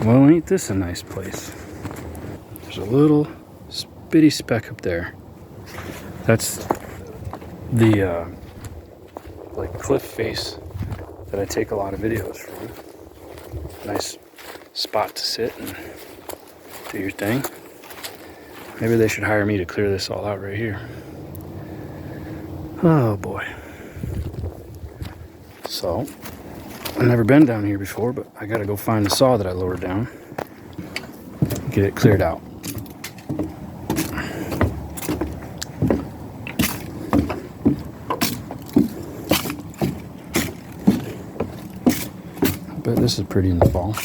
Well, ain't this a nice place? There's a little bitty speck up there. That's the like cliff face that I take a lot of videos from. Nice spot to sit and do your thing. Maybe they should hire me to clear this all out right here. Oh boy. So, I've never been down here before, but I gotta go find the saw that I lowered down. Get it cleared out. I bet this is pretty in the fall.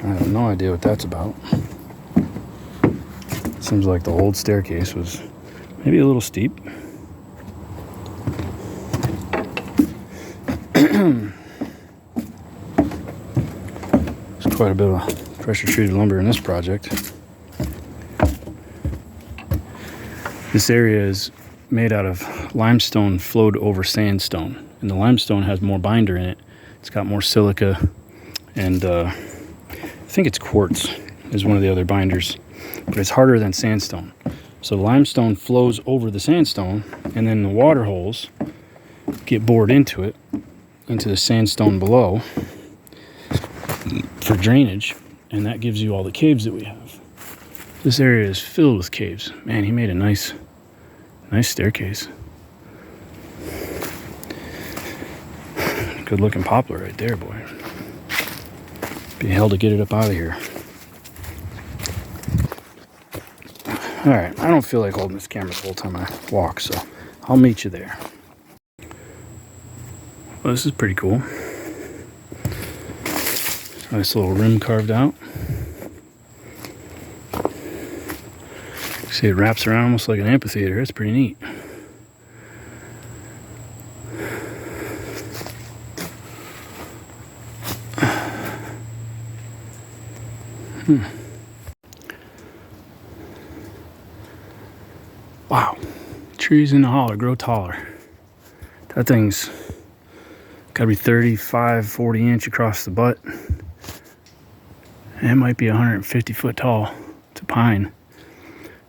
I have no idea what that's about. Seems like the old staircase was maybe a little steep. There's quite a bit of pressure treated lumber in this project. This area is made out of limestone flowed over sandstone, and the limestone has more binder in it. It's got more silica, and I think it's quartz is one of the other binders, but it's harder than sandstone. So limestone flows over the sandstone, and then the water holes get bored into it, into the sandstone below for drainage, and that gives you all the caves that we have. This area is filled with caves. Man, he made a nice staircase. Good looking poplar right there, boy. Be hell to get it up out of here. All right, I don't feel like holding this camera the whole time I walk, so I'll meet you there. Well, this is pretty cool. Nice little rim carved out. See, it wraps around almost like an amphitheater. It's pretty neat. Wow. Trees in the holler grow taller. That thing's gotta be 35, 40 inch across the butt. And it might be 150 foot tall. It's a pine.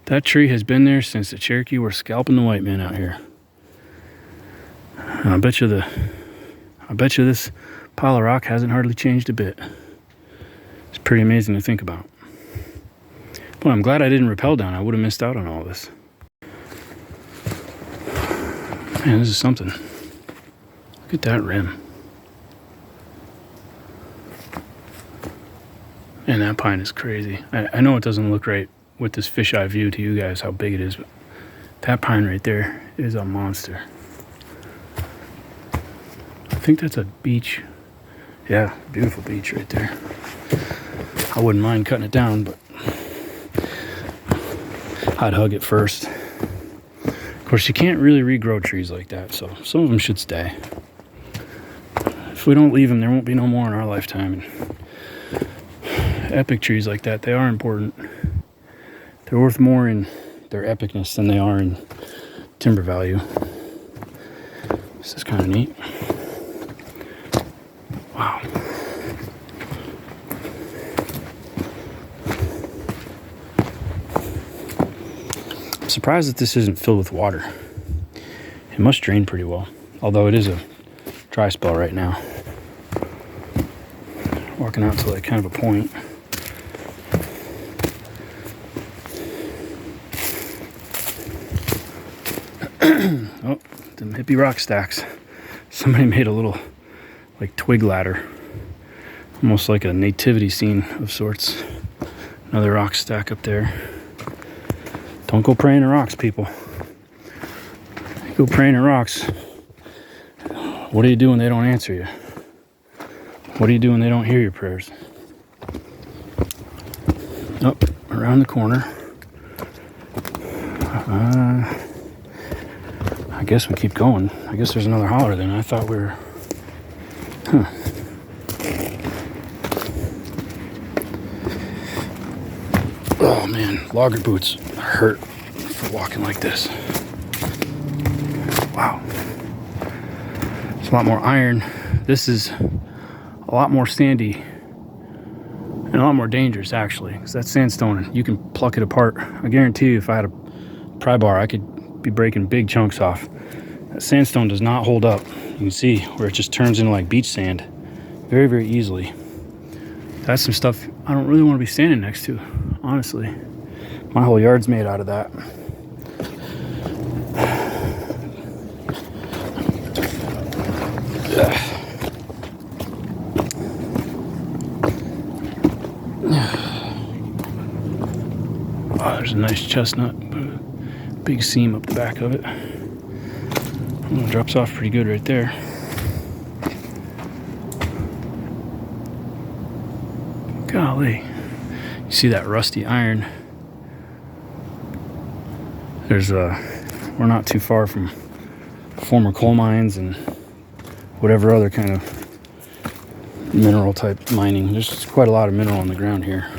That tree has been there since the Cherokee were scalping the white men out here. And I bet you this pile of rock hasn't hardly changed a bit. It's pretty amazing to think about. Well, I'm glad I didn't rappel down. I would have missed out on all this. Man, this is something. Look at that rim. And that pine is crazy. I know it doesn't look right with this fisheye view to you guys how big it is, but that pine right there is a monster. I think that's a beech. Yeah, beautiful beech right there. I wouldn't mind cutting it down, but I'd hug it first. Of course, you can't really regrow trees like that, so some of them should stay. If we don't leave them, there won't be no more in our lifetime. And epic trees like that, they are important. They're worth more in their epicness than they are in timber value. This is kind of neat. Wow. I'm surprised that this isn't filled with water. It must drain pretty well, although it is a dry spell right now. Walking out to like kind of a point. Oh, them hippie rock stacks. Somebody made a little like twig ladder, almost like a nativity scene of sorts. Another rock stack up there. Don't go praying to rocks, people. Go praying to rocks. What do you do when they don't answer you? What do you do when they don't hear your prayers? Oh, around the corner. I guess we keep going. I guess there's another holler then. I thought we were... Huh. Oh man, logger boots hurt for walking like this. Wow. It's a lot more iron. This is a lot more sandy And a lot more dangerous, actually, because that sandstone, you can pluck it apart. I guarantee you, if I had a pry bar, I could be breaking big chunks off. That sandstone does not hold up. You can see where it just turns into like beach sand very, very easily. That's some stuff I don't really want to be standing next to, honestly. My whole yard's made out of that. Oh, there's a nice chestnut, big seam up the back of it. Oh, it drops off pretty good right there. Golly, you see that rusty iron? We're not too far from former coal mines and whatever other kind of mineral type mining. There's quite a lot of mineral on the ground here.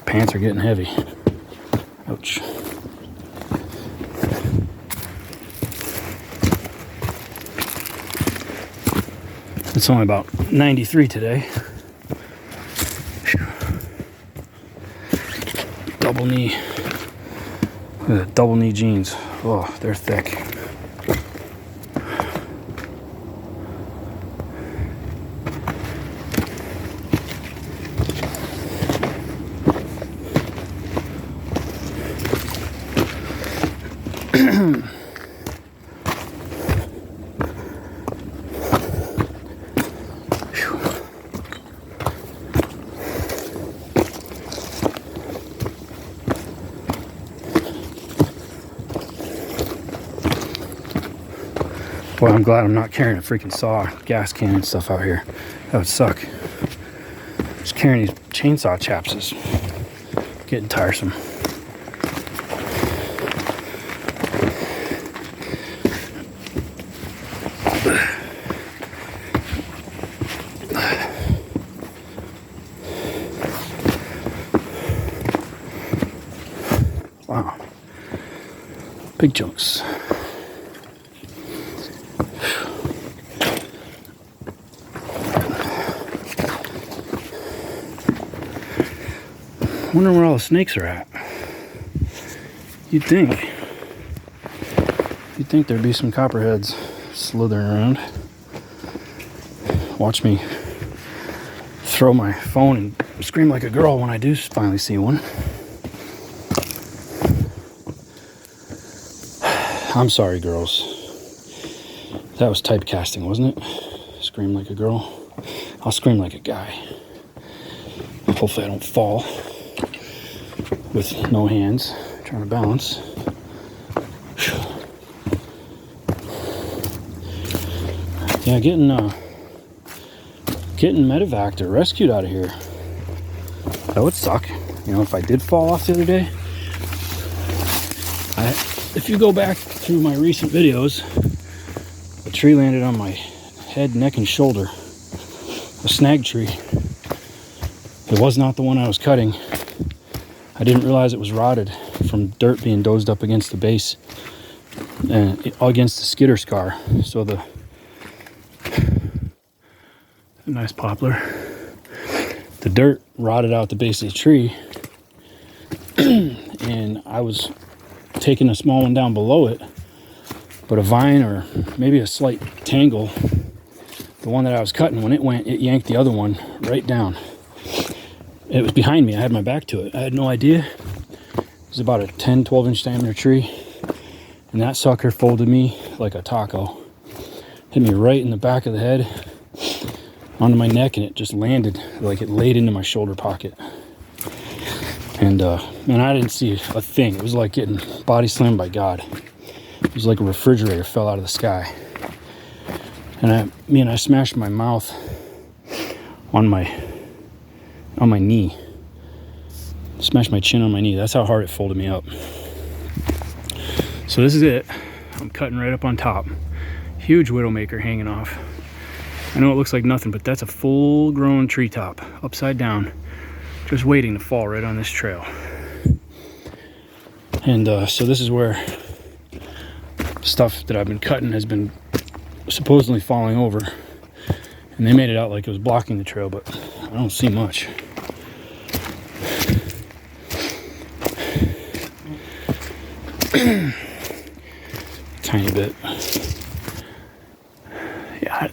Pants are getting heavy. Ouch. It's only about 93 today. Double knee. Look at the double knee jeans. Oh, they're thick. Boy, I'm glad I'm not carrying a freaking saw, gas can and stuff out here. That would suck. Just carrying these chainsaw chaps is getting tiresome. Wow. Big chunks. Wondering where all the snakes are at. You'd think there'd be some copperheads slithering around. Watch me throw my phone and scream like a girl when I do finally see one. I'm sorry, girls. That was typecasting, wasn't it? Scream like a girl. I'll scream like a guy. Hopefully I don't fall with no hands, trying to balance. Yeah, getting medevaced or rescued out of here. That would suck. You know, if I did fall off the other day. If you go back through my recent videos, a tree landed on my head, neck, and shoulder. A snag tree. It was not the one I was cutting. I didn't realize it was rotted from dirt being dozed up against the base and against the skitter scar. So the nice poplar. The dirt rotted out the base of the tree, and I was taking a small one down below it, but a vine or maybe a slight tangle, the one that I was cutting, when it went, it yanked the other one right down. It was behind me. I had my back to it. I had no idea. It was about a 10-12 inch diameter tree, and that sucker folded me like a taco. Hit me right in the back of the head, onto my neck, and it just landed, like it laid into my shoulder pocket. And man, I didn't see a thing. It was like getting body slammed by God. It was like a refrigerator fell out of the sky. And I smashed my mouth on my knee. Smashed my chin on my knee. That's how hard it folded me up. So this is it. I'm cutting right up on top. Huge widowmaker hanging off. I know it looks like nothing, but that's a full-grown treetop, upside down, just waiting to fall right on this trail. And so this is where stuff that I've been cutting has been supposedly falling over. And they made it out like it was blocking the trail, but I don't see much. Tiny bit.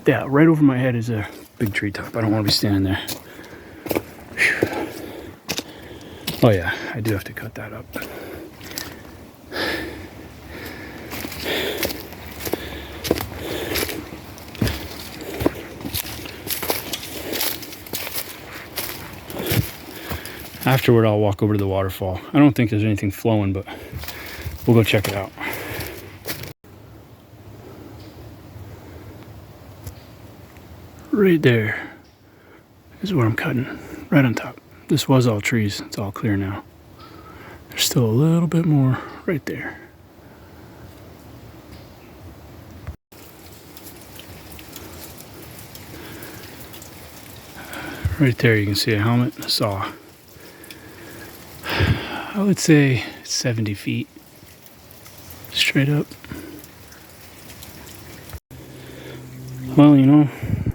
Yeah, right over my head is a big treetop. I don't want to be standing there. Whew. Oh yeah, I do have to cut that up. Afterward, I'll walk over to the waterfall. I don't think there's anything flowing, but we'll go check it out. Right there is where I'm cutting, right on top. This was all trees. It's all clear now. There's still a little bit more right there. Right there you can see a helmet and a saw. I would say 70 feet straight up. Well, you know,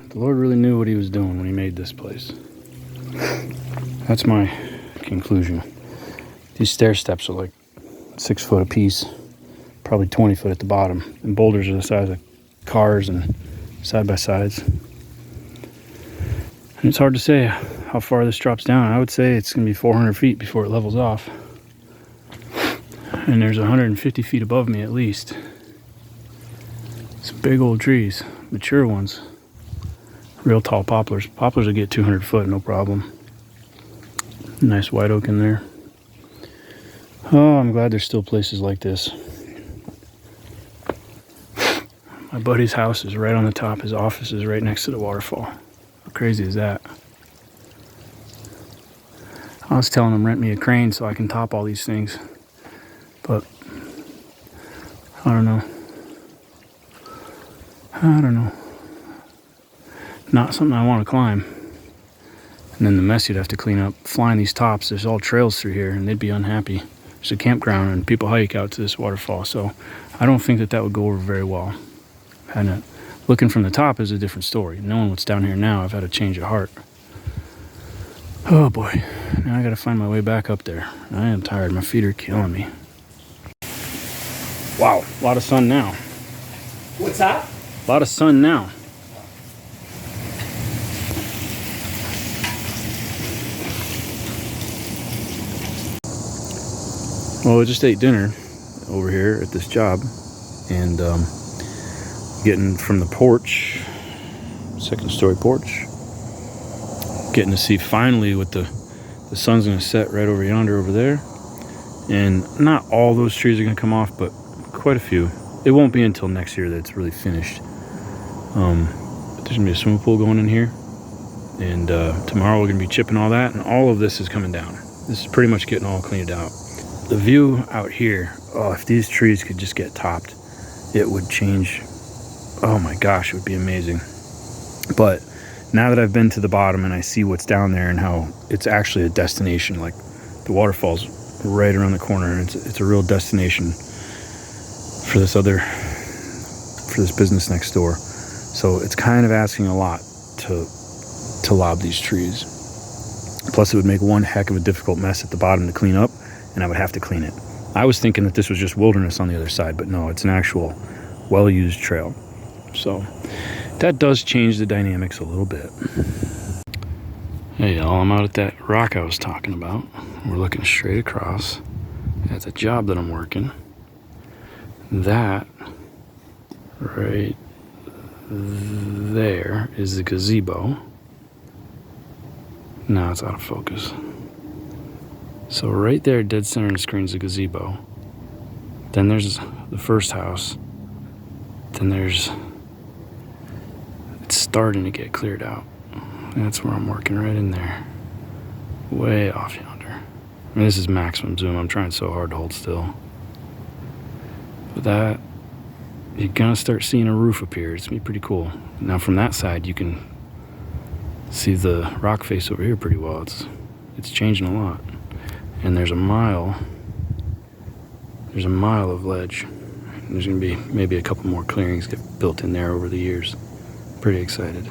the Lord really knew what he was doing when he made this place. That's my conclusion. These stair steps are like 6 foot apiece, probably 20 foot at the bottom. And boulders are the size of cars and side-by-sides. And it's hard to say how far this drops down. I would say it's going to be 400 feet before it levels off. And there's 150 feet above me at least. Some big old trees, mature ones. Real tall poplars. Poplars will get 200 foot, no problem. Nice white oak in there. Oh, I'm glad there's still places like this. My buddy's house is right on the top. His office is right next to the waterfall. How crazy is that? I was telling him rent me a crane so I can top all these things. But I don't know. Not something I want to climb. And then the mess you'd have to clean up flying these tops. There's all trails through here and they'd be unhappy. There's a campground and people hike out to this waterfall. So I don't think that would go over very well. And looking from the top is a different story. Knowing what's down here now, I've had a change of heart. Oh boy, now I gotta find my way back up there. I am tired, my feet are killing me. Wow, a lot of sun now. What's that? A lot of sun now. Well, I just ate dinner over here at this job, and getting from the porch, second story porch, getting to see finally what the sun's going to set right over yonder over there. And not all those trees are going to come off, but quite a few. It won't be until next year that it's really finished. But there's going to be a swimming pool going in here, and tomorrow we're going to be chipping all that, and all of this is coming down. This is pretty much getting all cleaned out. The view out here, oh, if these trees could just get topped, it would change. Oh my gosh, it would be amazing. But now that I've been to the bottom and I see what's down there and how it's actually a destination, like the waterfall's right around the corner, and it's a real destination for this business next door. So it's kind of asking a lot to lob these trees. Plus it would make one heck of a difficult mess at the bottom to clean up, and I would have to clean it. I was thinking that this was just wilderness on the other side, but no, it's an actual well-used trail. So that does change the dynamics a little bit. Hey y'all, I'm out at that rock I was talking about. We're looking straight across at the job that I'm working. That right there is the gazebo. Now it's out of focus. So right there, dead center of the screen, is the gazebo. Then there's the first house. Then it's starting to get cleared out. That's where I'm working, right in there. Way off yonder. And this is maximum zoom. I'm trying so hard to hold still. But that, you're gonna start seeing a roof appear. It's gonna be pretty cool. Now from that side, you can see the rock face over here pretty well. It's changing a lot. And there's a mile of ledge. There's gonna be maybe a couple more clearings get built in there over the years. Pretty excited.